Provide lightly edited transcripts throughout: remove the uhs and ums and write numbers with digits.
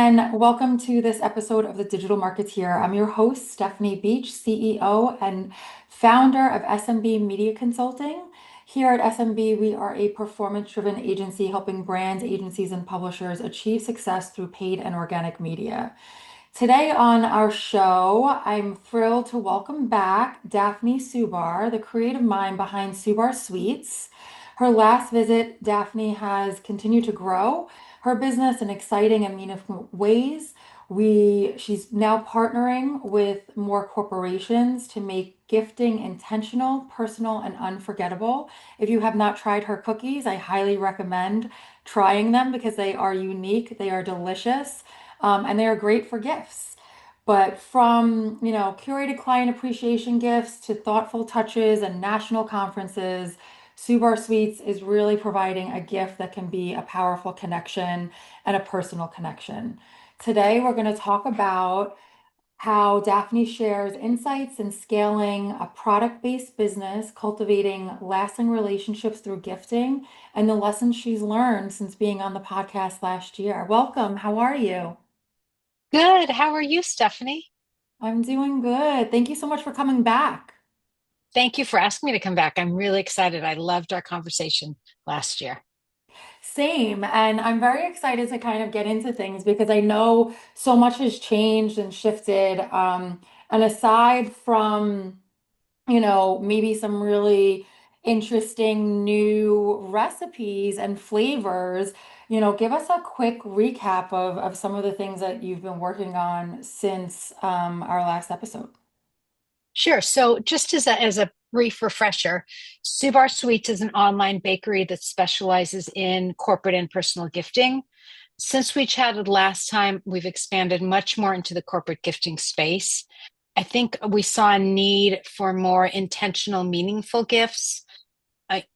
and welcome to this episode of The Digital Marketeer. I'm your host, Stephanie Beach, CEO and founder of SMB Media Consulting. Here at SMB, we are a performance-driven agency helping brands, agencies, and publishers achieve success through paid and organic media. Today on our show, I'm thrilled to welcome back Daphne Subar, the creative mind behind Subar Sweets. Her last visit, Daphne has continued to grow her business in exciting and meaningful ways. She's now partnering with more corporations to make gifting intentional, personal, and unforgettable. If you have not tried her cookies, I highly recommend trying them because they are unique, they are delicious, and they are great for gifts. But from, curated client appreciation gifts to thoughtful touches and national conferences, Subar Sweets is really providing a gift that can be a powerful connection and a personal connection. Today, we're going to talk about how Daphne shares insights in scaling a product-based business, cultivating lasting relationships through gifting, and the lessons she's learned since being on the podcast last year. Welcome. How are you? Good. How are you, Stephanie? I'm doing good. Thank you so much for coming back. Thank you for asking me to come back. I'm really excited. I loved our conversation last year. Same. And I'm very excited to kind of get into things because I know so much has changed and shifted. And aside from, maybe some really interesting new recipes and flavors, give us a quick recap of some of the things that you've been working on since our last episode. Sure. So, just as a brief refresher, Subar Sweets is an online bakery that specializes in corporate and personal gifting. Since we chatted last time, we've expanded much more into the corporate gifting space. I think we saw a need for more intentional, meaningful gifts.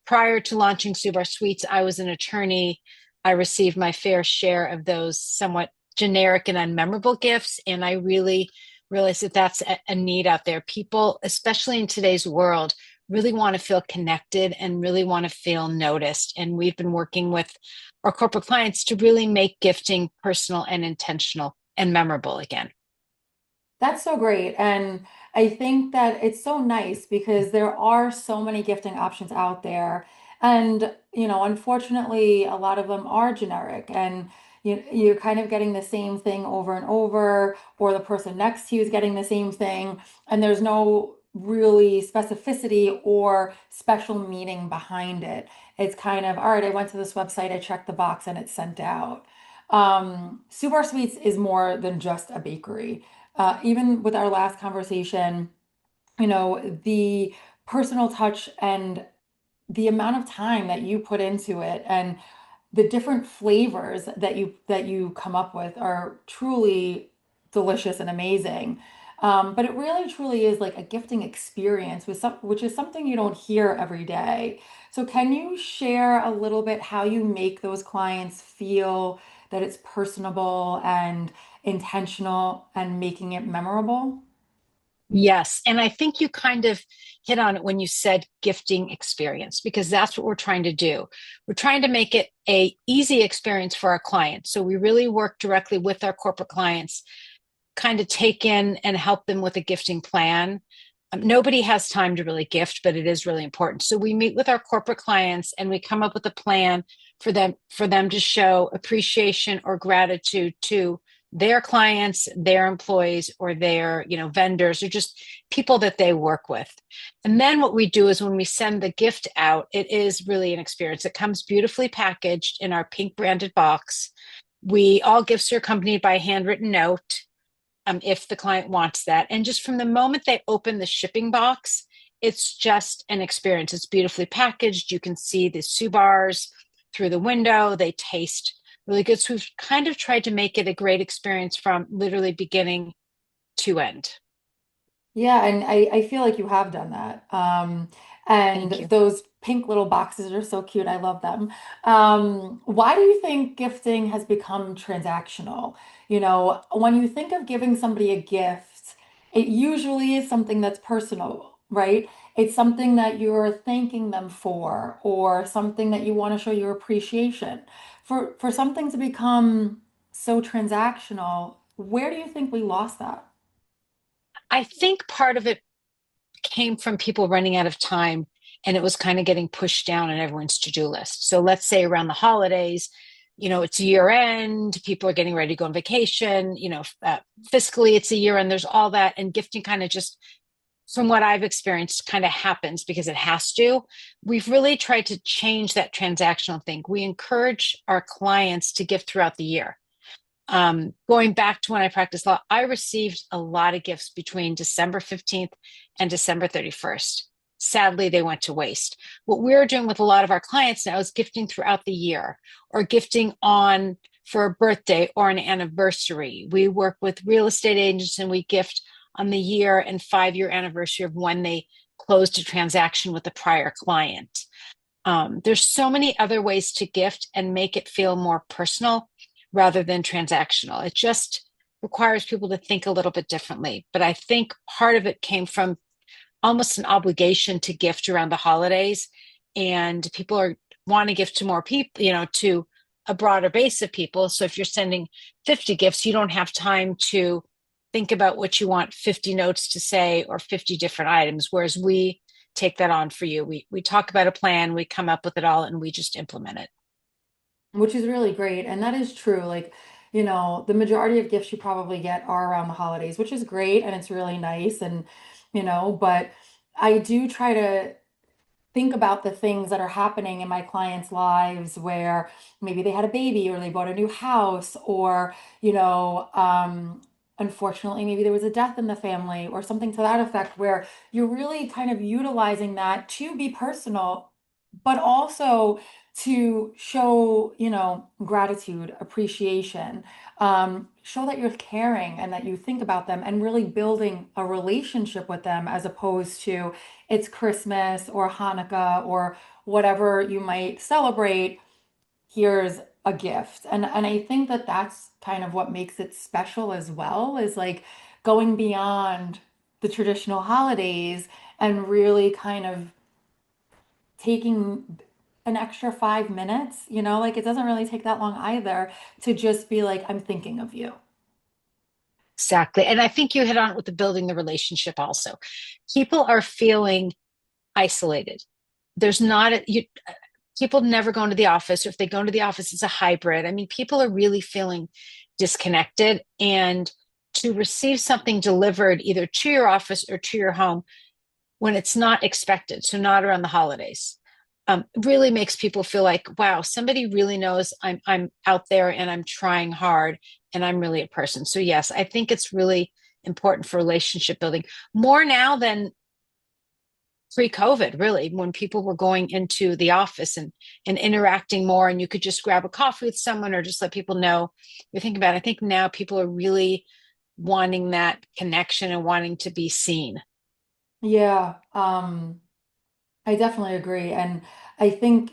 Prior to launching Subar Sweets, I was an attorney. I received my fair share of those somewhat generic and unmemorable gifts, and I really realized that that's a need out there. People, especially in today's world, really want to feel connected and really want to feel noticed. And we've been working with our corporate clients to really make gifting personal and intentional and memorable again. That's so great. And I think that it's so nice because there are so many gifting options out there. And, unfortunately, a lot of them are generic and you're kind of getting the same thing over and over, or the person next to you is getting the same thing. And there's no really specificity or special meaning behind it. It's kind of, all right, I went to this website, I checked the box, and it's sent out. Subar Sweets is more than just a bakery. Even with our last conversation, the personal touch and the amount of time that you put into it and the different flavors that you come up with are truly delicious and amazing. But it really truly is like a gifting experience which is something you don't hear every day. So can you share a little bit how you make those clients feel that it's personable and intentional and making it memorable? Yes. And I think you kind of hit on it when you said gifting experience, because that's what we're trying to do. We're trying to make it a easy experience for our clients. So we really work directly with our corporate clients, kind of take in and help them with a gifting plan. Nobody has time to really gift, but it is really important. So we meet with our corporate clients and we come up with a plan for them to show appreciation or gratitude to their clients, their employees, or their, vendors, or just people that they work with. And then what we do is when we send the gift out, it is really an experience. It comes beautifully packaged in our pink branded box. All gifts are accompanied by a handwritten note, if the client wants that. And just from the moment they open the shipping box, it's just an experience. It's beautifully packaged. You can see the Subars through the window. They taste really good. So we've kind of tried to make it a great experience from literally beginning to end. Yeah, and I feel like you have done that. And Thank you. those pink little boxes are so cute. I love them. Why do you think gifting has become transactional? When you think of giving somebody a gift, it usually is something that's personal, right? It's something that you're thanking them for, or something that you want to show your appreciation. For something to become so transactional. Where do you think we lost that? I think part of it came from people running out of time and it was kind of getting pushed down on everyone's to-do list. So let's say around the holidays, it's year end, people are getting ready to go on vacation, fiscally it's a year end, there's all that. And gifting kind of just, from what I've experienced, kind of happens because it has to. We've really tried to change that transactional thing. We encourage our clients to gift throughout the year. Going back to when I practiced law, I received a lot of gifts between December 15th and December 31st. Sadly, they went to waste. What we're doing with a lot of our clients now is gifting throughout the year or gifting on for a birthday or an anniversary. We work with real estate agents and we gift on the year and 5-year anniversary of when they closed a transaction with a prior client. There's so many other ways to gift and make it feel more personal rather than transactional. It just requires people to think a little bit differently. But I think part of it came from almost an obligation to gift around the holidays, and people are want to gift to more people, to a broader base of people. So if you're sending 50 gifts, you don't have time to think about what you want 50 notes to say or 50 different items, whereas we take that on for you. We talk about a plan, we come up with it all, and we just implement it. Which is really great. And that is true. Like, the majority of gifts you probably get are around the holidays, which is great and it's really nice. And, but I do try to think about the things that are happening in my clients' lives where maybe they had a baby or they bought a new house or, unfortunately, maybe there was a death in the family or something to that effect where you're really kind of utilizing that to be personal, but also to show, gratitude, appreciation, show that you're caring and that you think about them and really building a relationship with them as opposed to it's Christmas or Hanukkah or whatever you might celebrate. Here's a gift. And I think that that's kind of what makes it special as well, is like going beyond the traditional holidays and really kind of taking an extra 5 minutes, like it doesn't really take that long either to just be like, I'm thinking of you. Exactly. And I think you hit on it with the building the relationship also. People are feeling isolated. There's not people never go into the office, or if they go into the office, it's a hybrid. I mean, people are really feeling disconnected, and to receive something delivered either to your office or to your home when it's not expected, so not around the holidays, really makes people feel like, wow, somebody really knows I'm out there and I'm trying hard and I'm really a person. So yes, I think it's really important for relationship building more now than pre-COVID, really, when people were going into the office and interacting more, and you could just grab a coffee with someone or just let people know you're thinking about it. I think now people are really wanting that connection and wanting to be seen. Yeah, I definitely agree. And I think,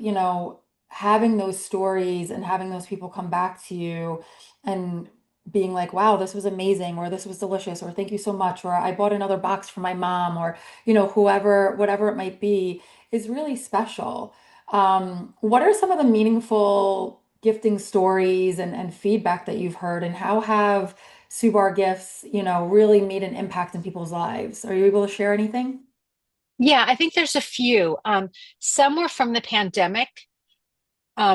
having those stories and having those people come back to you and being like, wow, this was amazing, or this was delicious, or thank you so much, or I bought another box for my mom, or, whoever, whatever it might be, is really special. What are some of the meaningful gifting stories and feedback that you've heard, and how have Subar gifts, really made an impact in people's lives? Are you able to share anything? Yeah, I think there's a few. Some were from the pandemic,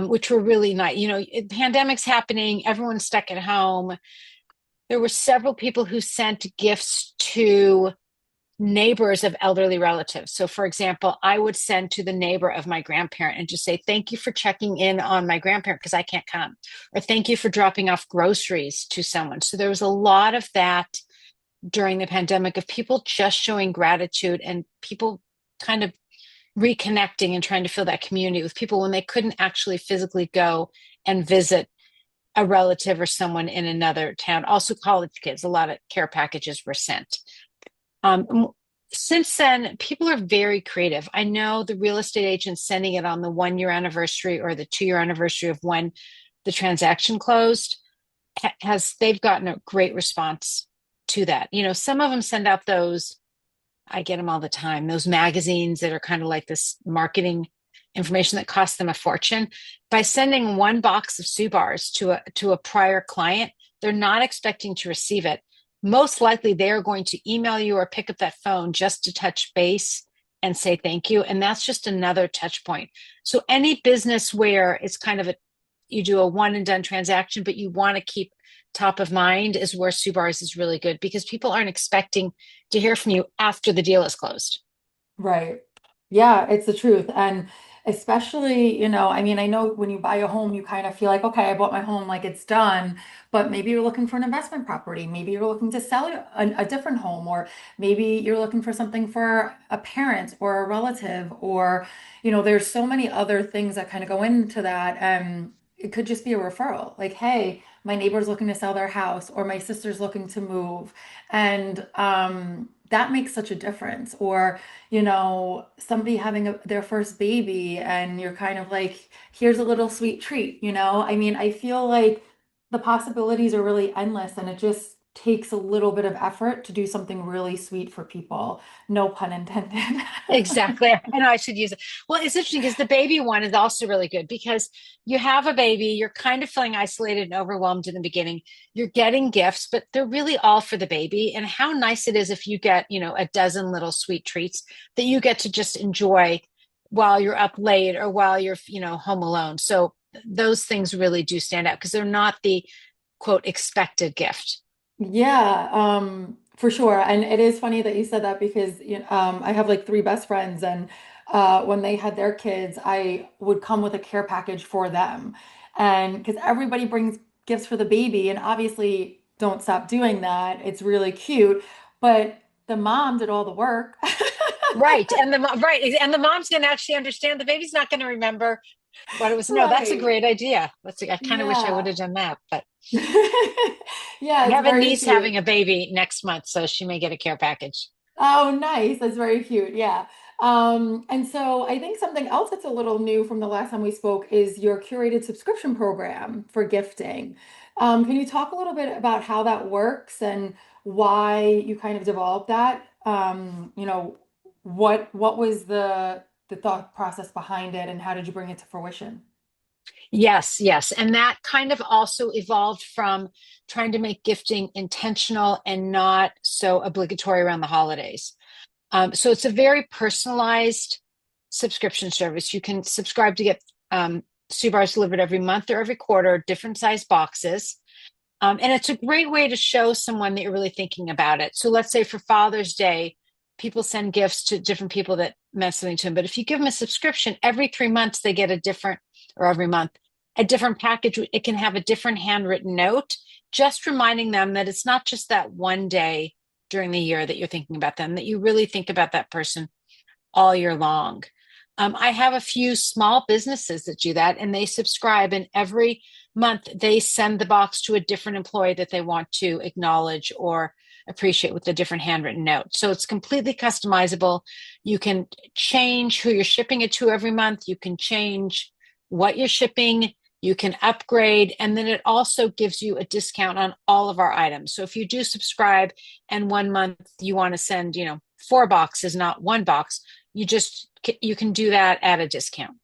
which were really nice. Pandemic's happening, everyone's stuck at home. There were several people who sent gifts to neighbors of elderly relatives. So, for example, I would send to the neighbor of my grandparent and just say, thank you for checking in on my grandparent because I can't come, or thank you for dropping off groceries to someone. So, there was a lot of that during the pandemic of people just showing gratitude and people kind of reconnecting and trying to feel that community with people when they couldn't actually physically go and visit a relative or someone in another town. Also, college kids, a lot of care packages were sent. Um, since then, people are very creative. I know the real estate agents sending it on the 1 year anniversary or the 2 year anniversary of when the transaction closed has they've gotten a great response to that. Some of them send out those, I get them all the time, those magazines that are kind of like this marketing information that costs them a fortune. By sending one box of Sue bars to a prior client, they're not expecting to receive it. Most likely, they are going to email you or pick up that phone just to touch base and say thank you. And that's just another touch point. So any business where it's kind of you do a one and done transaction, but you want to keep top of mind is where Sue Bars is really good because people aren't expecting to hear from you after the deal is closed. Right. Yeah, it's the truth. And especially, I mean, I know when you buy a home, you kind of feel like, okay, I bought my home, like it's done. But maybe you're looking for an investment property. Maybe you're looking to sell a different home, or maybe you're looking for something for a parent or a relative, or, there's so many other things that kind of go into that. It could just be a referral. Like, hey, my neighbor's looking to sell their house, or my sister's looking to move. And that makes such a difference. Or, somebody having their first baby, and you're kind of like, here's a little sweet treat. I mean, I feel like the possibilities are really endless, and it just takes a little bit of effort to do something really sweet for people. No pun intended. Exactly. I know I should use it. Well, it's interesting because the baby one is also really good because you have a baby, you're kind of feeling isolated and overwhelmed in the beginning. You're getting gifts, but they're really all for the baby. And how nice it is if you get, a dozen little sweet treats that you get to just enjoy while you're up late or while you're, home alone. So those things really do stand out because they're not the quote expected gift. Yeah, for sure. And it is funny that you said that because I have like three best friends, and when they had their kids, I would come with a care package for them. And because everybody brings gifts for the baby, and obviously don't stop doing that. It's really cute, but the mom did all the work. Right. And the mom's going to actually understand. The baby's not going to remember what it was. No, that's a Right. great idea. I kind of wish I would Yeah. have done that, but Yeah, I it's have a very niece having cute. a baby next month, so she may get a care package. Oh, nice. That's very cute. Yeah. And so I think something else that's a little new from the last time we spoke is your curated subscription program for gifting. Can you talk a little bit about how that works and why you kind of developed that? What was the thought process behind it, and how did you bring it to fruition? Yes, yes. And that kind of also evolved from trying to make gifting intentional and not so obligatory around the holidays. So it's a very personalized subscription service. You can subscribe to get Sue Bars delivered every month or every quarter, different size boxes. And it's a great way to show someone that you're really thinking about it. So let's say for Father's Day, people send gifts to different people that meant something to them. But if you give them a subscription, every 3 months they get a different, or every month, a different package. It can have a different handwritten note, just reminding them that it's not just that one day during the year that you're thinking about them, that you really think about that person all year long. I have a few small businesses that do that, and they subscribe, and every month they send the box to a different employee that they want to acknowledge or appreciate with a different handwritten note. So it's completely customizable. You can change who you're shipping it to every month. You can change what you're shipping. You can upgrade, and then it also gives you a discount on all of our items. So if you do subscribe and one month you want to send, 4 boxes, not one box, you can do that at a discount.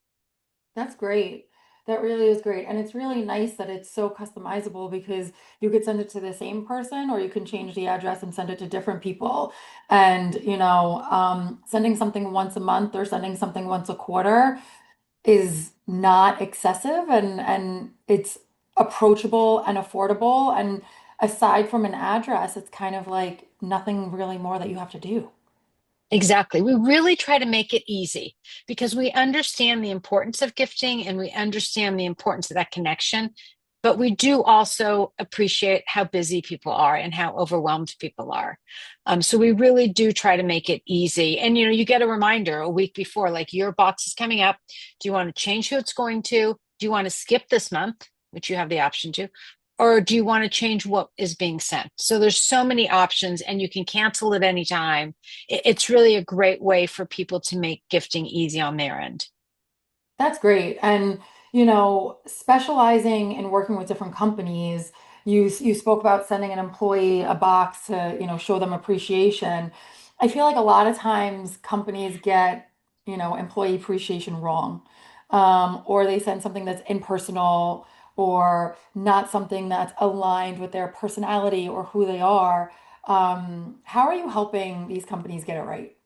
That's great. That really is great. And it's really nice that it's so customizable because you could send it to the same person, or you can change the address and send it to different people. And, sending something once a month or sending something once a quarter is not excessive, and it's approachable and affordable. And aside from an address, it's kind of like nothing really more that you have to do. Exactly. We really try to make it easy because we understand the importance of gifting and we understand the importance of that connection. But we do also appreciate how busy people are and how overwhelmed people are. So we really do try to make it easy. And you get a reminder a week before, like your box is coming up. Do you want to change who it's going to? Do you want to skip this month, which you have the option to? Or do you want to change what is being sent? So there's so many options, and you can cancel at any time. It's really a great way for people to make gifting easy on their end. That's great. And, specializing in working with different companies, you spoke about sending an employee a box to, show them appreciation. I feel like a lot of times companies get, employee appreciation wrong, or they send something that's impersonal or not something that's aligned with their personality or who they are. How are you helping these companies get it right?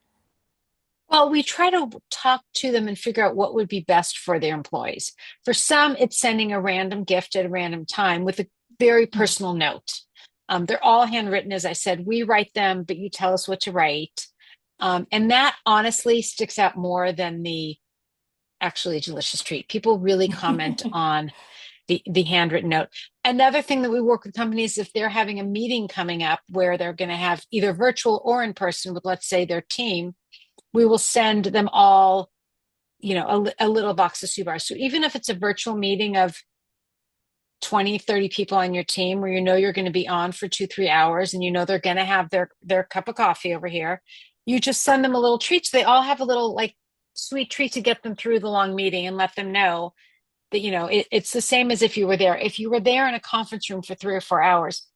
Well, we try to talk to them and figure out what would be best for their employees. For some, it's sending a random gift at a random time with a very personal note. They're all handwritten, as I said. We write them, but you tell us what to write. And that honestly sticks out more than the actually delicious treat. People really comment on the handwritten note. Another thing that we work with companies, if they're having a meeting coming up where they're going to have either virtual or in person with, let's say, their team, we will send them all, a little box of Subar. So even if it's a virtual meeting of 20, 30 people on your team where you're going to be on for 2, 3 hours and they're going to have their cup of coffee over here, you just send them a little treat. So they all have a little like sweet treat to get them through the long meeting and let them know that, it's the same as if you were there. If you were there in a conference room for 3 or 4 hours,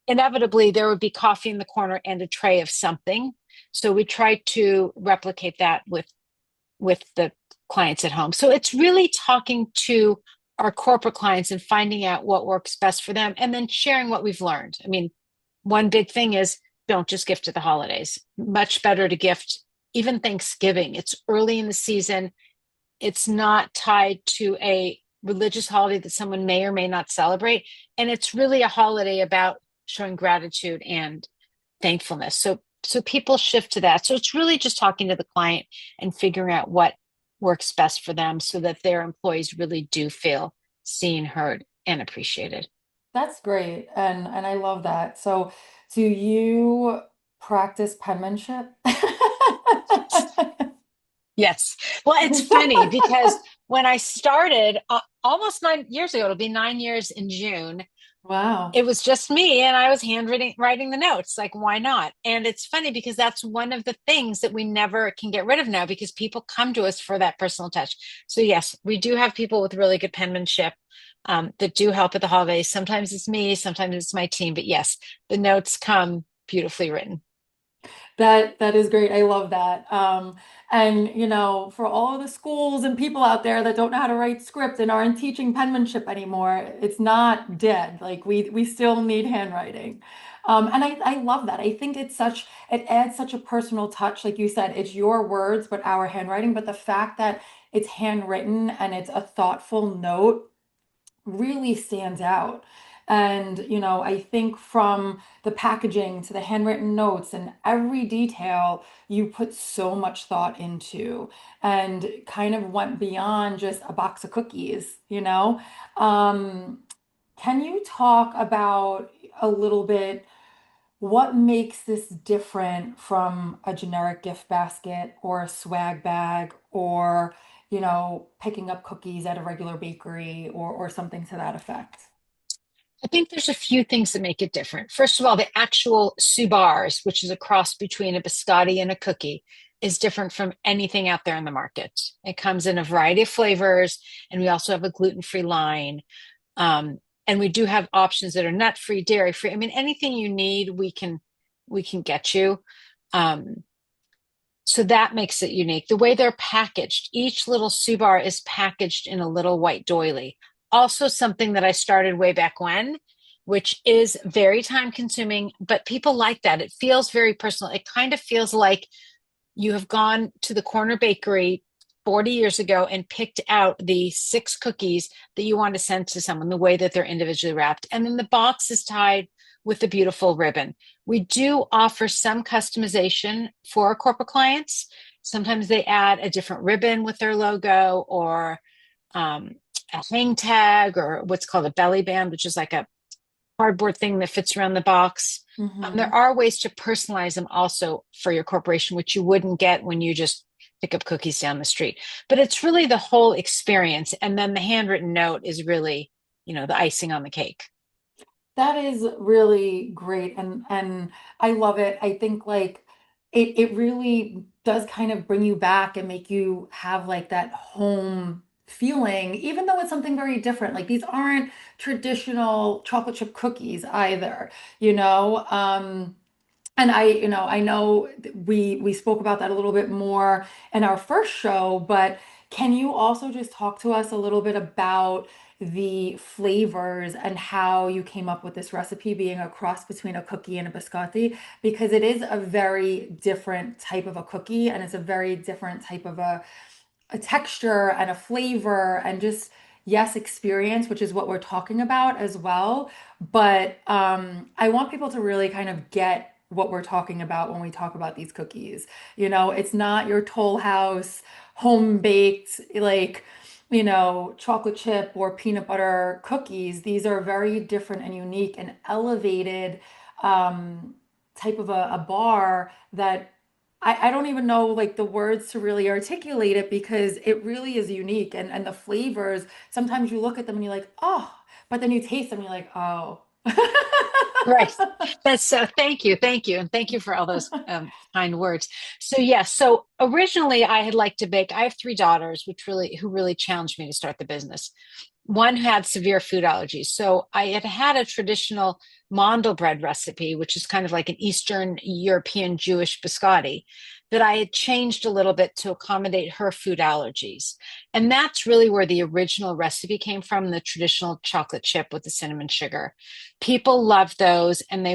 inevitably there would be coffee in the corner and a tray of something. So we try to replicate that with the clients at home. So it's really talking to our corporate clients and finding out what works best for them and then sharing what we've learned. I mean, one big thing is don't just gift at the holidays. Much better to gift even Thanksgiving. It's early in the season. It's not tied to a religious holiday that someone may or may not celebrate. And it's really a holiday about showing gratitude and thankfulness. So people shift to that. So it's really just talking to the client and figuring out what works best for them so that their employees really do feel seen, heard, and appreciated. That's great. And I love that. So, do you practice penmanship? Yes. Well, it's funny because when I started almost 9 years ago, it'll be 9 years in June. Wow. It was just me and I was handwriting writing the notes. Like, why not? And it's funny because that's one of the things that we never can get rid of now because people come to us for that personal touch. So yes, we do have people with really good penmanship that do help at the holidays. Sometimes it's me, sometimes it's my team, but yes, the notes come beautifully written. That is great. I love that. And for all of the schools and people out there that don't know how to write script and aren't teaching penmanship anymore, it's not dead. Like we still need handwriting. And I love that. I think it adds such a personal touch. Like you said, it's your words, but our handwriting. But the fact that it's handwritten and it's a thoughtful note really stands out. And, I think from the packaging to the handwritten notes and every detail you put so much thought into and kind of went beyond just a box of cookies. Um, can you talk about a little bit what makes this different from a generic gift basket or a swag bag or, picking up cookies at a regular bakery or something to that effect? I think there's a few things that make it different. First of all, the actual Subars, which is a cross between a biscotti and a cookie, is different from anything out there in the market. It comes in a variety of flavors, and we also have a gluten-free line. Um, and we do have options that are nut-free, dairy-free. I mean, anything you need, we can get you. Um, so that makes it unique. The way they're packaged, each little Subar is packaged in a little white doily. Also, something that I started way back when, which is very time consuming, but people like that. It feels very personal. It kind of feels like you have gone to the corner bakery 40 years ago and picked out the 6 cookies that you want to send to someone, the way that they're individually wrapped. And then the box is tied with a beautiful ribbon. We do offer some customization for our corporate clients. Sometimes they add a different ribbon with their logo or um, a hang tag or what's called a belly band, which is like a cardboard thing that fits around the box. There Hmm. are ways to personalize them also for your corporation, which you wouldn't get when you just pick up cookies down the street. But it's really the whole experience. And then the handwritten note is really, the icing on the cake. That is really great and I love it. I think like it really does kind of bring you back and make you have like that home feeling, even though it's something very different. Like these aren't traditional chocolate chip cookies either, you know? And I know we spoke about that a little bit more in our first show, but can you also just talk to us a little bit about the flavors and how you came up with this recipe being a cross between a cookie and a biscotti? Because it is a very different type of a cookie and it's a very different type of a texture and a flavor and just yes experience, which is what we're talking about as well. But I want people to really kind of get what we're talking about when we talk about these cookies. It's not your Toll House home baked like chocolate chip or peanut butter cookies. These are very different and unique and elevated um, type of a bar that I don't even know like the words to really articulate it because it really is unique and the flavors, sometimes you look at them and you're like, oh, but then you taste them and you're like, oh. Right. That's so thank you. Thank you. And thank you for all those kind words. So yes, so originally I had liked to bake. I have three daughters, who really challenged me to start the business. One had severe food allergies. So I had had a traditional mandel bread recipe, which is kind of like an Eastern European Jewish biscotti, that I had changed a little bit to accommodate her food allergies. And that's really where the original recipe came from, the traditional chocolate chip with the cinnamon sugar. People loved those and they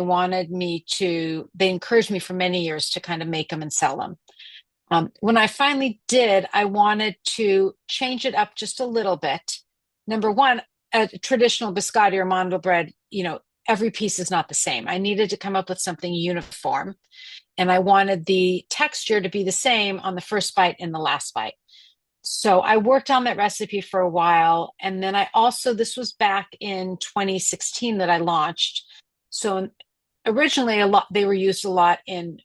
encouraged me for many years to kind of make them and sell them. When I finally did, I wanted to change it up just a little bit. Number one, a traditional biscotti or mandel bread, every piece is not the same. I needed to come up with something uniform, and I wanted the texture to be the same on the first bite and the last bite. So I worked on that recipe for a while. And then this was back in 2016 that I launched. So originally they were used a lot in,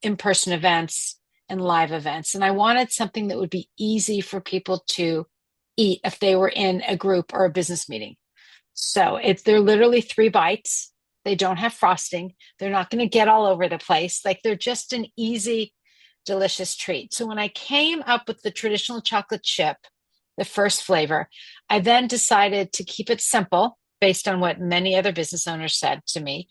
in-person events and live events. And I wanted something that would be easy for people to eat if they were in a group or a business meeting. So they're literally 3 bites. They don't have frosting. They're not going to get all over the place. Like they're just an easy, delicious treat. So when I came up with the traditional chocolate chip, the first flavor, I then decided to keep it simple based on what many other business owners said to me,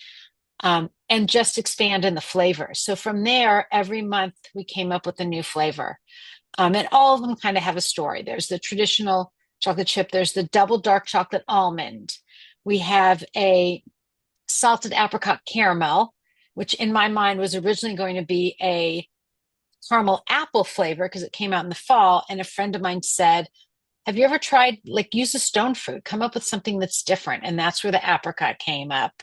and just expand in the flavor. So from there, every month we came up with a new flavor. And all of them kind of have a story. There's the traditional chocolate chip, there's the double dark chocolate almond. We have a salted apricot caramel, which in my mind was originally going to be a caramel apple flavor because it came out in the fall. And a friend of mine said, have you ever tried like use a stone fruit, come up with something that's different? And that's where the apricot came up.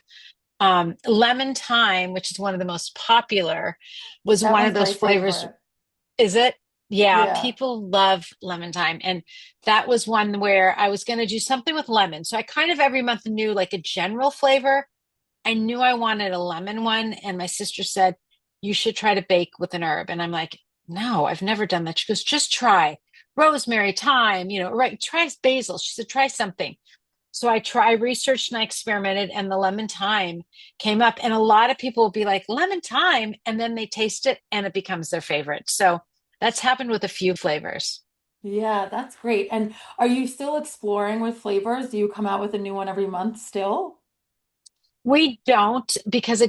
Lemon thyme, which is one of the most popular, was That one of one's those my flavors. favorite. Is it? Yeah, Yeah. people love lemon thyme. And that was one where I was going to do something with lemon. So I kind of every month knew like a general flavor. I knew I wanted a lemon one. And my sister said, you should try to bake with an herb. And I'm like, no, I've never done that. She goes, just try rosemary, thyme, right? Try basil. She said, try something. So I researched and I experimented, and the lemon thyme came up. And a lot of people will be like, lemon thyme, and then they taste it and it becomes their favorite. So that's happened with a few flavors. Yeah, that's great. And are you still exploring with flavors? Do you come out with a new one every month still? We don't because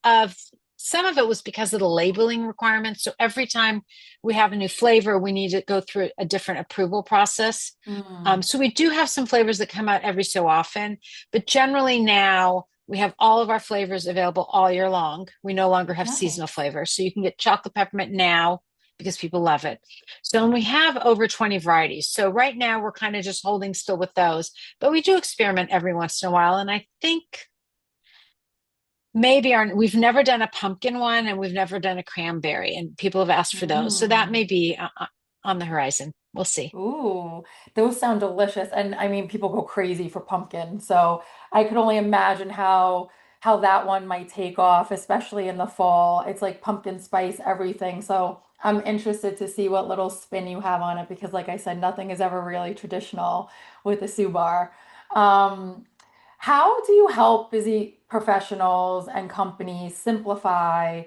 of some of it was because of the labeling requirements. So every time we have a new flavor, we need to go through a different approval process. Mm, So we do have some flavors that come out every so often, but generally now we have all of our flavors available all year long. We no longer have seasonal nice. flavors. So you can get chocolate peppermint now because people love it. So and we have over 20 varieties. So right now we're kind of just holding still with those, but we do experiment every once in a while. And I think we've never done a pumpkin one and we've never done a cranberry, and people have asked for those. So that Mm. may be on the horizon. We'll see. Ooh, those sound delicious. And I mean, people go crazy for pumpkin. So I could only imagine how that one might take off, especially in the fall. It's like pumpkin spice everything. So I'm interested to see what little spin you have on it because like I said, nothing is ever really traditional with the Subar. Um, how do you help busy professionals and companies simplify,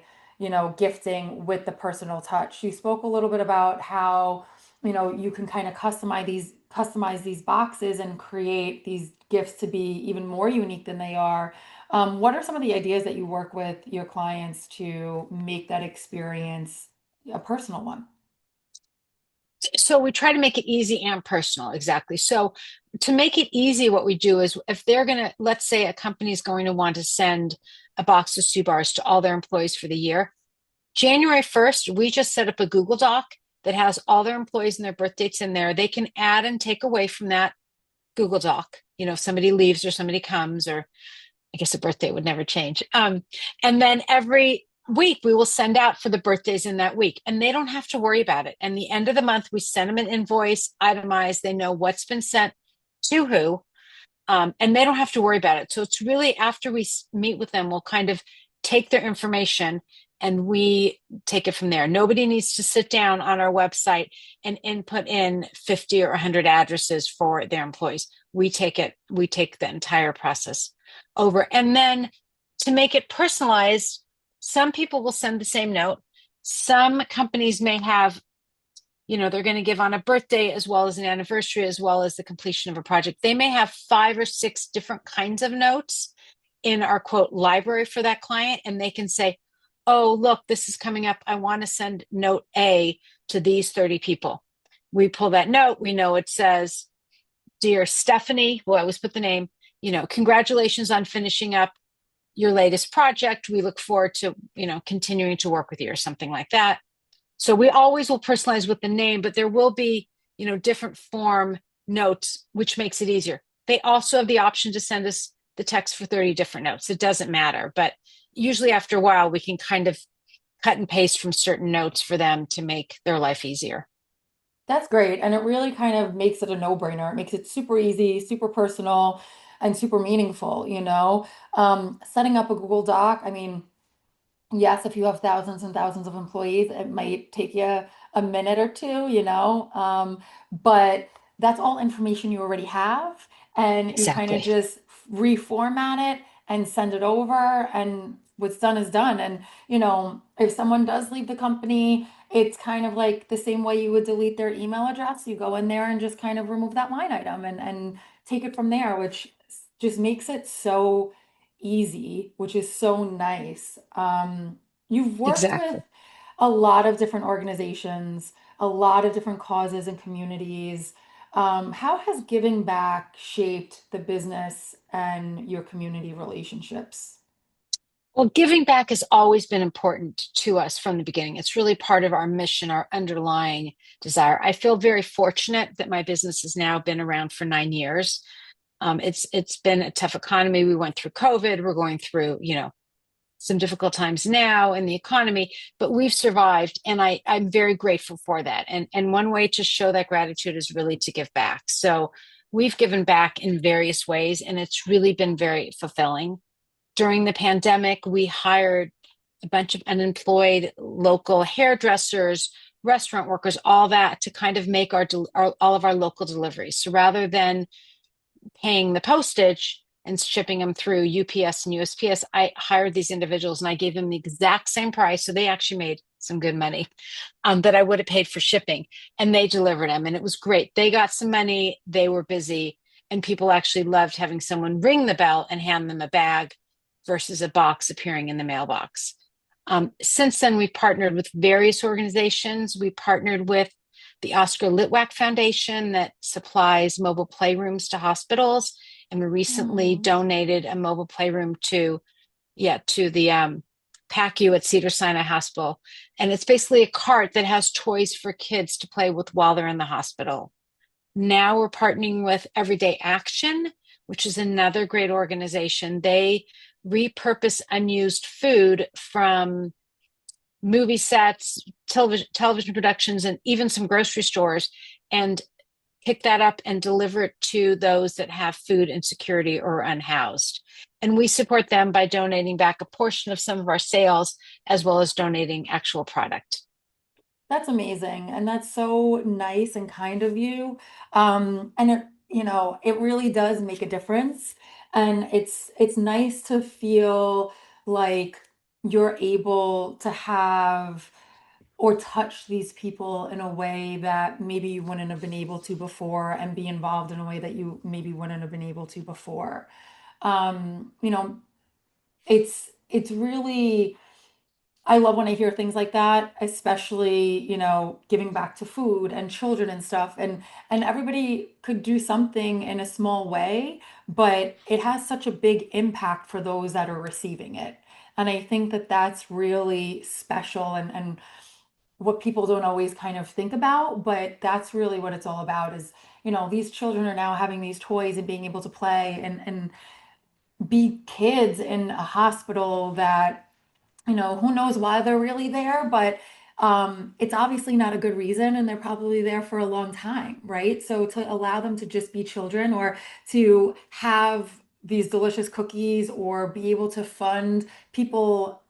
gifting with the personal touch? You spoke a little bit about how you can kind of customize these boxes and create these gifts to be even more unique than they are. What are some of the ideas that you work with your clients to make that experience a personal one? So we try to make it easy and personal. Exactly. So to make it easy, what we do is if they're going to, let's say a company is going to want to send a box of Sue bars to all their employees for the year, January 1st, we just set up a Google Doc that has all their employees and their birth dates in there. They can add and take away from that Google Doc. If somebody leaves or somebody comes, or I guess a birthday would never change. And then every week we will send out for the birthdays in that week, and they don't have to worry about it. And the end of the month, we send them an invoice, itemized. They know what's been sent to who, and they don't have to worry about it. So it's really after we meet with them, we'll kind of take their information and we take it from there. Nobody needs to sit down on our website and input in 50 or 100 addresses for their employees. We take the entire process over. And then to make it personalized, some people will send the same note. Some companies may have, they're going to give on a birthday as well as an anniversary, as well as the completion of a project. They may have 5 or 6 different kinds of notes in our quote library for that client. And they can say, oh, look, this is coming up. I want to send note A to these 30 people. We pull that note. We know it says, Dear Stephanie, well, I always put the name, congratulations on finishing up your latest project. We look forward to, continuing to work with you, or something like that. So we always will personalize with the name, but there will be, different form notes, which makes it easier. They also have the option to send us the text for 30 different notes. It doesn't matter, but usually after a while, we can kind of cut and paste from certain notes for them to make their life easier. That's great. And it really kind of makes it a no-brainer. It makes it super easy, super personal, and super meaningful, you know? Setting up a Google Doc, I mean, yes, if you have thousands and thousands of employees, it might take you a minute or two, but that's all information you already have, and you kind of Exactly. just reformat it and send it over, and what's done is done. And if someone does leave the company, it's kind of like the same way you would delete their email address. You go in there and just kind of remove that line item and take it from there, which just makes it so easy, which is so nice. You've worked with Exactly. a lot of different organizations, a lot of different causes and communities. How has giving back shaped the business and your community relationships? Well, giving back has always been important to us from the beginning. It's really part of our mission, our underlying desire. I feel very fortunate that my business has now been around for 9 years. It's been a tough economy. We went through COVID. We're going through, some difficult times now in the economy, but we've survived, and I'm very grateful for that. And one way to show that gratitude is really to give back. So we've given back in various ways, and it's really been very fulfilling. During the pandemic, we hired a bunch of unemployed local hairdressers, restaurant workers, all that to kind of make all of our local deliveries. So rather than paying the postage and shipping them through UPS and USPS, I hired these individuals and I gave them the exact same price. So they actually made some good money that I would have paid for shipping, and they delivered them. And it was great. They got some money, they were busy, and people actually loved having someone ring the bell and hand them a bag versus a box appearing in the mailbox. Since then, we've partnered with various organizations. We partnered with the Oscar Litwack Foundation that supplies mobile playrooms to hospitals, and we recently Mm. donated a mobile playroom to the PACU at Cedars-Sinai Hospital, and it's basically a cart that has toys for kids to play with while they're in the hospital. Now we're partnering with Everyday Action, which is another great organization. They repurpose unused food from movie sets, television productions, and even some grocery stores, and pick that up and deliver it to those that have food insecurity or unhoused. And we support them by donating back a portion of some of our sales, as well as donating actual product. That's amazing. And that's so nice and kind of you. And it really does make a difference. And it's nice to feel like you're able to have or touch these people in a way that maybe you wouldn't have been able to before, and be involved in a way that you maybe wouldn't have been able to before. Um, you know, it's really, I love when I hear things like that, especially, giving back to food and children and stuff. And everybody could do something in a small way, but it has such a big impact for those that are receiving it. And I think that that's really special and what people don't always kind of think about, but that's really what it's all about is, these children are now having these toys and being able to play and be kids in a hospital that, who knows why they're really there, but it's obviously not a good reason, and they're probably there for a long time, right? So to allow them to just be children or to have these delicious cookies or be able to fund people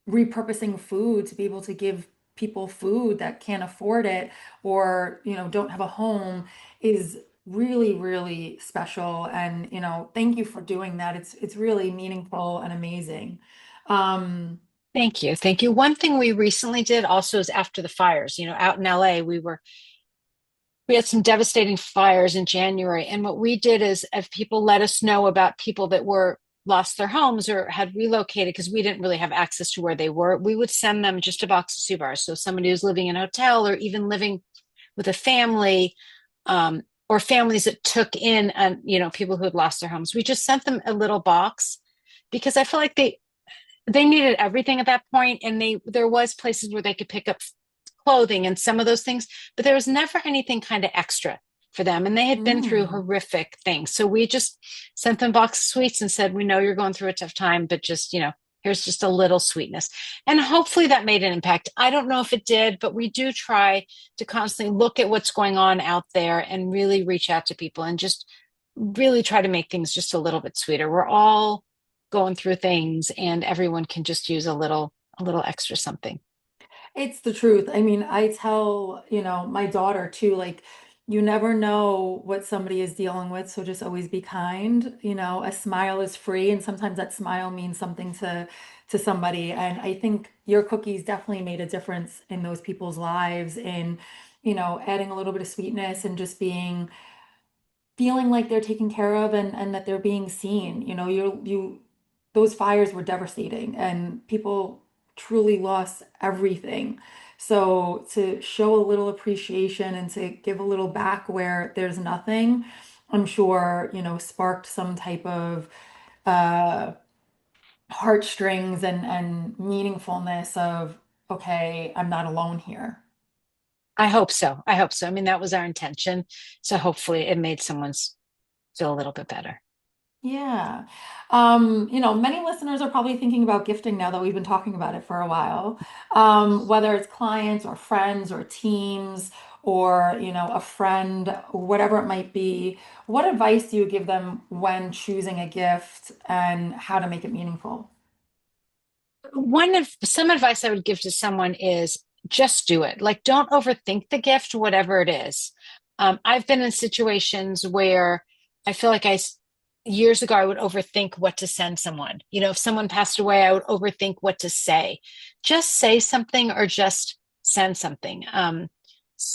repurposing food to be able to give people food that can't afford it or, don't have a home is really, really special. And, thank you for doing that. It's really meaningful and amazing. Um, Thank you. Thank you. One thing we recently did also is after the fires, out in LA, we had some devastating fires in January. And what we did is if people let us know about people that were lost their homes or had relocated because we didn't really have access to where they were, we would send them just a box of Subars. So somebody who's living in a hotel or even living with a family, or families that took in, people who had lost their homes, we just sent them a little box because I feel like they needed everything at that point, and there was places where they could pick up clothing and some of those things, but there was never anything kind of extra for them, and they had been through mm. horrific things. So we just sent them a box of sweets and said, we know you're going through a tough time, but just, here's just a little sweetness. And hopefully that made an impact. I don't know if it did, but we do try to constantly look at what's going on out there and really reach out to people and just really try to make things just a little bit sweeter. We're all going through things, and everyone can just use a little extra something. It's the truth. I mean, I tell, my daughter too, like, you never know what somebody is dealing with, so just always be kind. A smile is free, and sometimes that smile means something to somebody. And I think your cookies definitely made a difference in those people's lives in, adding a little bit of sweetness and just feeling like they're taken care of and that they're being seen. Those fires were devastating and people truly lost everything. So to show a little appreciation and to give a little back where there's nothing, I'm sure, sparked some type of uh heartstrings and meaningfulness of, okay, I'm not alone here. I hope so. I hope so. I mean, that was our intention. So hopefully it made someone's feel a little bit better. Yeah. Many listeners are probably thinking about gifting now that we've been talking about it for a while. Whether it's clients or friends or teams or, a friend, whatever it might be. What advice do you give them when choosing a gift and how to make it meaningful? One of some advice I would give to someone is just do it. Like, don't overthink the gift, whatever it is. I've been in situations where I feel like years ago, I would overthink what to send someone. If someone passed away, I would overthink what to say. Just say something or just send something.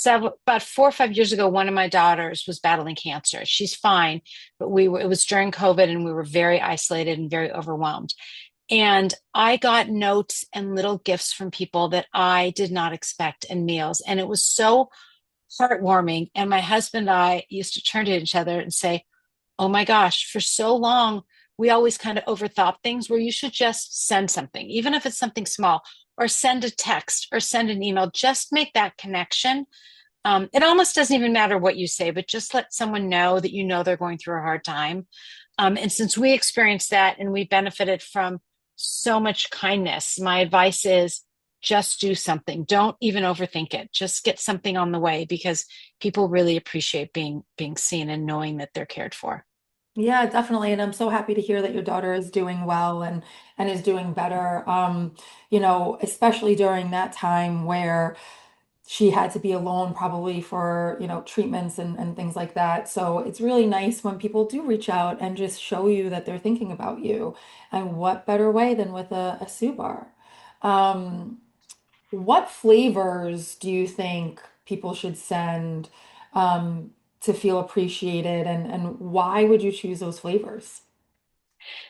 About 4 or 5 years ago, one of my daughters was battling cancer. She's fine, but it was during COVID and we were very isolated and very overwhelmed. And I got notes and little gifts from people that I did not expect and meals. And it was so heartwarming. And my husband and I used to turn to each other and say, oh my gosh, for so long, we always kind of overthought things where you should just send something, even if it's something small, or send a text or send an email. Just make that connection. It almost doesn't even matter what you say, but just let someone know that they're going through a hard time. And since we experienced that and we benefited from so much kindness, my advice is just do something. Don't even overthink it. Just get something on the way because people really appreciate being seen and knowing that they're cared for. Yeah, definitely. And I'm so happy to hear that your daughter is doing well and is doing better. Especially during that time where she had to be alone probably for, treatments and things like that. So it's really nice when people do reach out and just show you that they're thinking about you. And what better way than with a Sue bar? Um, what flavors do you think people should send to feel appreciated and why would you choose those flavors?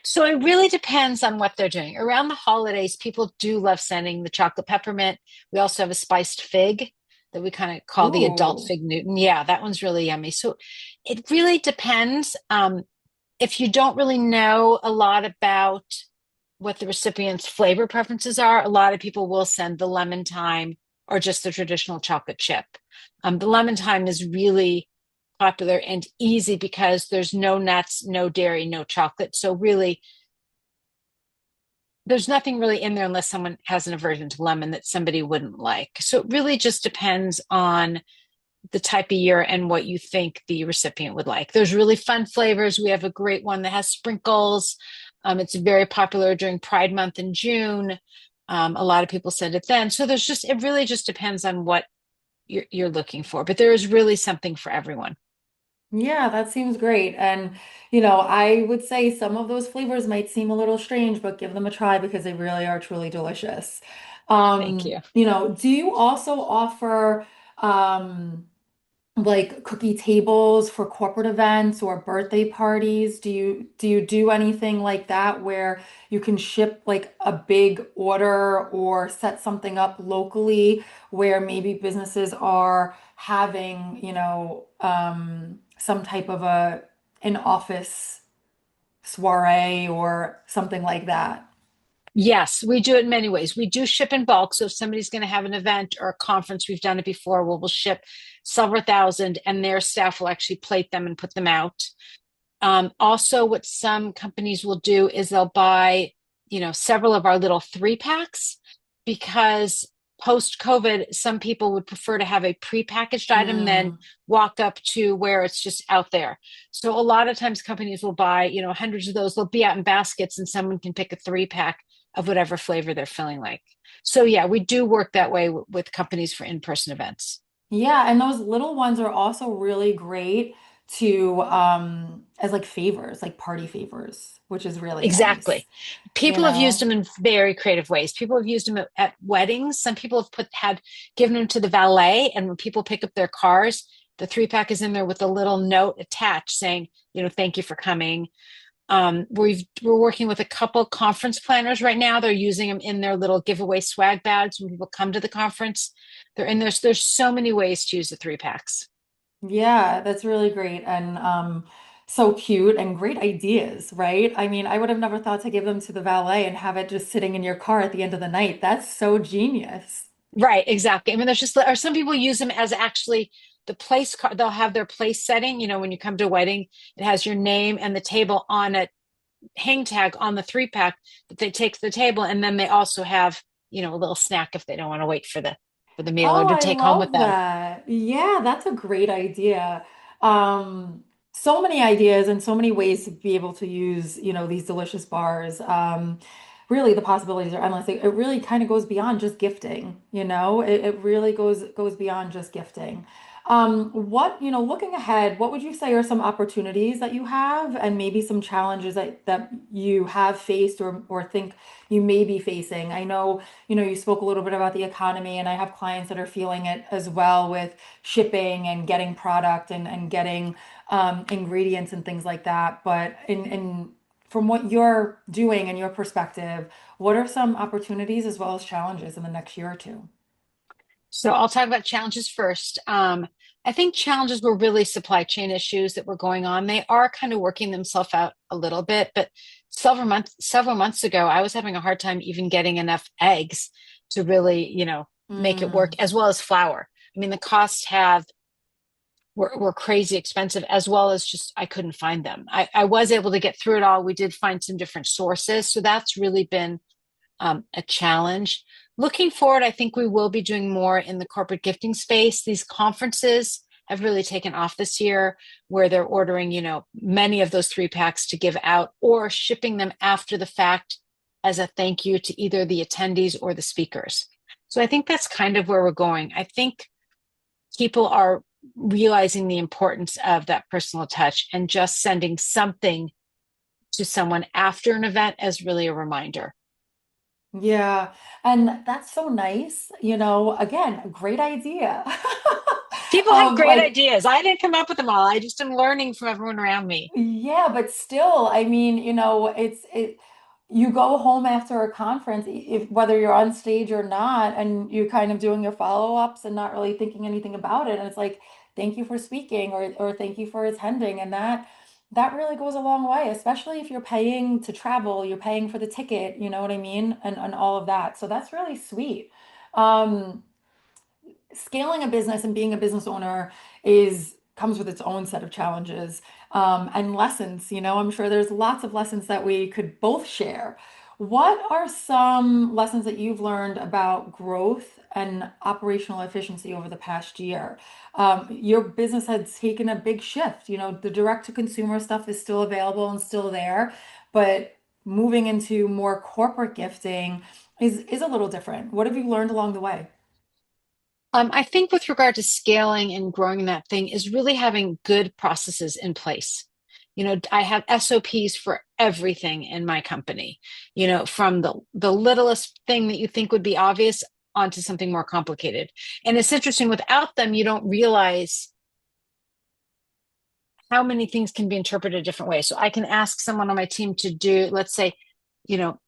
So it really depends on what they're doing. Around the holidays, people do love sending the chocolate peppermint. We also have a spiced fig that we kind of call the adult Ooh. fig Newton. Yeah, that one's really yummy. So it really depends. If you don't really know a lot about what the recipient's flavor preferences are, a lot of people will send the lemon thyme or just the traditional chocolate chip. The lemon thyme is really popular and easy because there's no nuts, no dairy, no chocolate. So really, there's nothing really in there unless someone has an aversion to lemon that somebody wouldn't like. So it really just depends on the type of year and what you think the recipient would like. There's really fun flavors. We have a great one that has sprinkles. It's very popular during Pride Month in June. A lot of people send it then. So it really just depends on what you're looking for. But there is really something for everyone. Yeah, that seems great. And, I would say some of those flavors might seem a little strange, but give them a try because they really are truly delicious. Thank you. Do you also offer um like cookie tables for corporate events or birthday parties? Do you do anything like that where you can ship like a big order or set something up locally where maybe businesses are having, some type of an office soiree or something like that? Yes, we do it in many ways. We do ship in bulk. So if somebody's going to have an event or a conference, we've done it before, we'll ship several thousand and their staff will actually plate them and put them out. Also, what some companies will do is they'll buy, several of our little three packs because post COVID, some people would prefer to have a prepackaged item than Mm. walk up to where it's just out there. So a lot of times companies will buy, hundreds of those. They'll be out in baskets and someone can pick a three pack of whatever flavor they're feeling like. So yeah, we do work that way with companies for in-person events. Yeah, and those little ones are also really great to as like favors, like party favors, which is really nice. Exactly. You People have used know? them in very creative ways. People have used them at weddings. Some people have had given them to the valet, and when people pick up their cars, the three pack is in there with a little note attached saying, thank you for coming. We're working with a couple conference planners right now. They're using them in their little giveaway swag bags when people come to the conference. They're in there. There's so many ways to use the three packs. Yeah, that's really great and so cute and great ideas, right? I mean, I would have never thought to give them to the valet and have it just sitting in your car at the end of the night. That's so genius. Right, exactly. I mean, there's just, or some people use them as actually the place card. They'll have their place setting. When you come to a wedding, it has your name and the table on a hang tag on the three pack that they take to the table, and then they also have, a little snack if they don't want to wait for the meal or Oh, to I take home with love them. that. Yeah, that's a great idea. So many ideas and so many ways to be able to use, these delicious bars. Really, the possibilities are endless. It really kind of goes beyond just gifting, It really goes beyond just gifting. Looking ahead, what would you say are some opportunities that you have and maybe some challenges that you have faced or think you may be facing? I know you spoke a little bit about the economy, and I have clients that are feeling it as well with shipping and getting product and getting ingredients and things like that. But from what you're doing and your perspective, what are some opportunities as well as challenges in the next year or two? So I'll talk about challenges first. I think challenges were really supply chain issues that were going on. They are kind of working themselves out a little bit, but several months ago, I was having a hard time even getting enough eggs to really, make it work, Mm. as well as flour. I mean, the costs were crazy expensive, as well as just I couldn't find them. I was able to get through it all. We did find some different sources, so that's really been a challenge. Looking forward, I think we will be doing more in the corporate gifting space. These conferences have really taken off this year, where they're ordering, many of those three packs to give out or shipping them after the fact as a thank you to either the attendees or the speakers. So I think that's kind of where we're going. I think people are realizing the importance of that personal touch and just sending something to someone after an event as really a reminder. Yeah, and that's so nice. Again, a great idea. People have great Like, ideas. I didn't come up with them all. I just am learning from everyone around me. yeah, but still, I mean, you go home after a conference, if whether you're on stage or not, and you're kind of doing your follow-ups and not really thinking anything about it. And it's like, thank you for speaking or thank you for attending. And that really goes a long way, especially if you're paying to travel, you're paying for the ticket, you know what I mean? And all of that. So that's really sweet. Um, Scaling a business and being a business owner is comes with its own set of challenges and lessons. I'm sure there's lots of lessons that we could both share. What are some lessons that you've learned about growth and operational efficiency over the past year? Your business has taken a big shift. The direct to consumer stuff is still available and still there, but moving into more corporate gifting is a little different. What have you learned along the way? I think with regard to scaling and growing that thing is really having good processes in place. I have SOPs for everything in my company, from the littlest thing that you think would be obvious onto something more complicated. And it's interesting, without them, you don't realize how many things can be interpreted a different way. So I can ask someone on my team to do, let's say,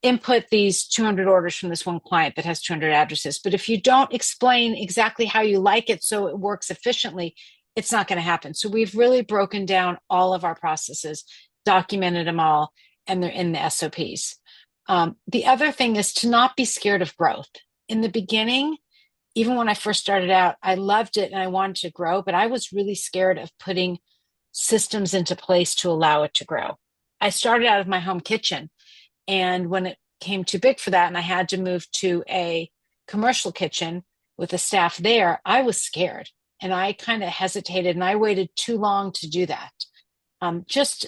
input these 200 orders from this one client that has 200 addresses. But if you don't explain exactly how you like it so it works efficiently, it's not going to happen. So we've really broken down all of our processes, documented them all, and they're in the SOPs. The other thing is to not be scared of growth. In the beginning, even when I first started out, I loved it and I wanted to grow, but I was really scared of putting systems into place to allow it to grow. I started out of my home kitchen, and when it came too big for that and I had to move to a commercial kitchen with the staff there, I was scared and I kind of hesitated and I waited too long to do that. Just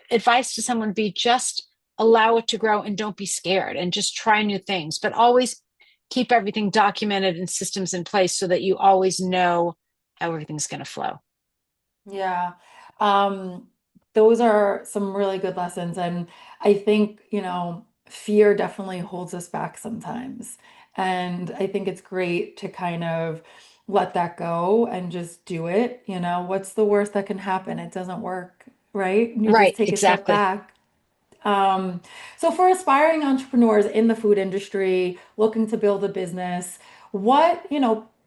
advice to someone: be just allow it to grow and don't be scared and just try new things, but always keep everything documented and systems in place so that you always know how everything's going to flow. Yeah. Um, those are some really good lessons. And I think, fear definitely holds us back sometimes. And I think it's great to kind of let that go and just do it. What's the worst that can happen? It doesn't work, right? You just Right, take a step exactly. back. Um, so for aspiring entrepreneurs in the food industry looking to build a business, what's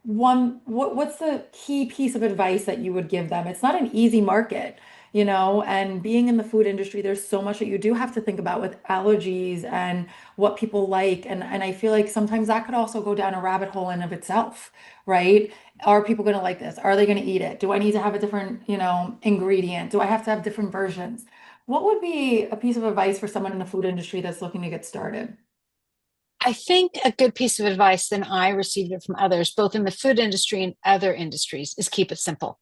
the key piece of advice that you would give them? It's not an easy market, and being in the food industry, there's so much that you do have to think about with allergies and what people like. And I feel like sometimes that could also go down a rabbit hole in of itself, right? Are people going to like this? Are they going to eat it? Do I need to have a different, ingredient? Do I have to have different versions? What would be a piece of advice for someone in the food industry that's looking to get started? I think a good piece of advice, then I received it from others, both in the food industry and other industries, is keep it simple.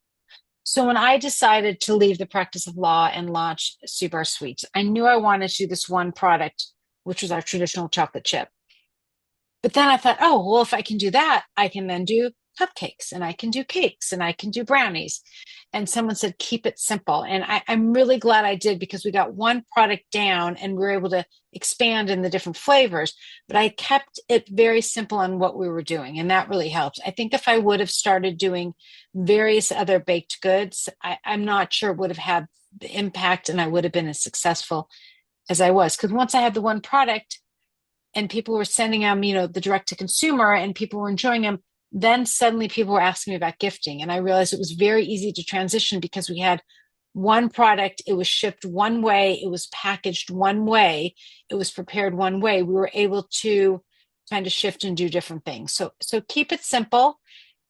So when I decided to leave the practice of law and launch Subar Sweets, I knew I wanted to do this one product, which was our traditional chocolate chip. But then I thought, oh, well, if I can do that, I can then do cupcakes and I can do cakes and I can do brownies. And someone said, keep it simple. And I'm really glad I did, because we got one product down and we were able to expand in the different flavors. But I kept it very simple on what we were doing. And that really helped. I think if I would have started doing various other baked goods, I'm not sure it would have had the impact and I would have been as successful as I was. Because once I had the one product, and people were sending them, the direct to consumer, and people were enjoying them, then suddenly people were asking me about gifting. And I realized it was very easy to transition because we had one product, it was shipped one way, it was packaged one way, it was prepared one way. We were able to kind of shift and do different things. So keep it simple.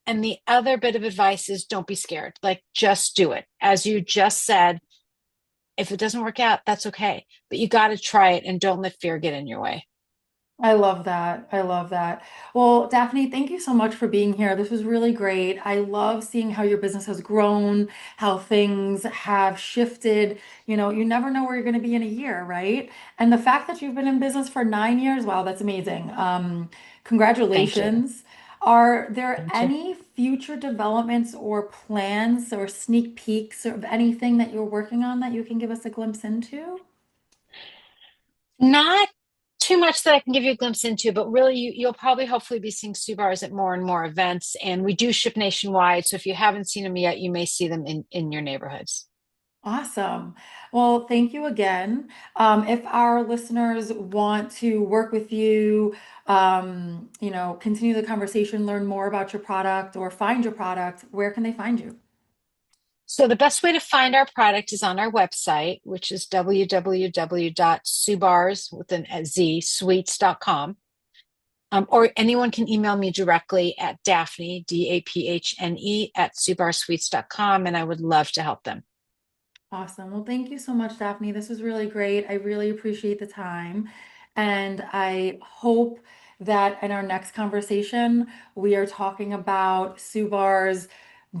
And the other bit of advice is don't be scared. Like, just do it. As you just said, if it doesn't work out, that's okay. But you got to try it and don't let fear get in your way. I love that. I love that. Well, Daphne, thank you so much for being here. This was really great. I love seeing how your business has grown, how things have shifted. You never know where you're going to be in a year, right? And the fact that you've been in business for 9 years, wow, that's amazing. Thank you. Congratulations. Are there Thank you. any future developments or plans or sneak peeks of anything that you're working on that you can give us a glimpse into? Not too much that I can give you a glimpse into, but really you'll probably hopefully be seeing Sue bars at more and more events. And we do ship nationwide. So if you haven't seen them yet, you may see them in your neighborhoods. Awesome. Well, thank you again. If our listeners want to work with you, continue the conversation, learn more about your product, or find your product, where can they find you? So the best way to find our product is on our website, which is www.subars with an a Z sweets.com. Or anyone can email me directly at Daphne, Daphne, at subarsweets.com, and I would love to help them. Awesome. Well, thank you so much, Daphne. This was really great. I really appreciate the time. And I hope that in our next conversation, we are talking about Subar's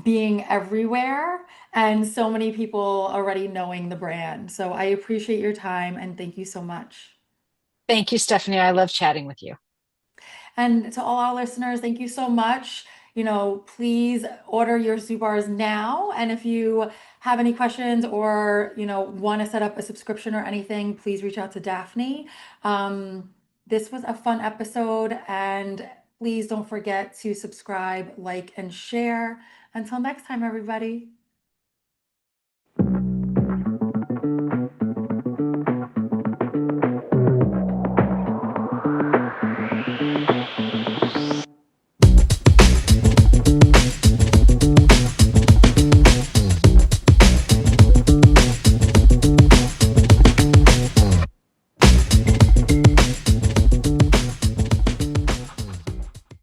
being everywhere and so many people already knowing the brand. So I appreciate your time and thank you so much. Thank you, Stephanie. I love chatting with you. And to all our listeners, thank you so much. Please order your Zubars now. And if you have any questions or, want to set up a subscription or anything, please reach out to Daphne. This was a fun episode, and please don't forget to subscribe, like, and share. Until next time, everybody.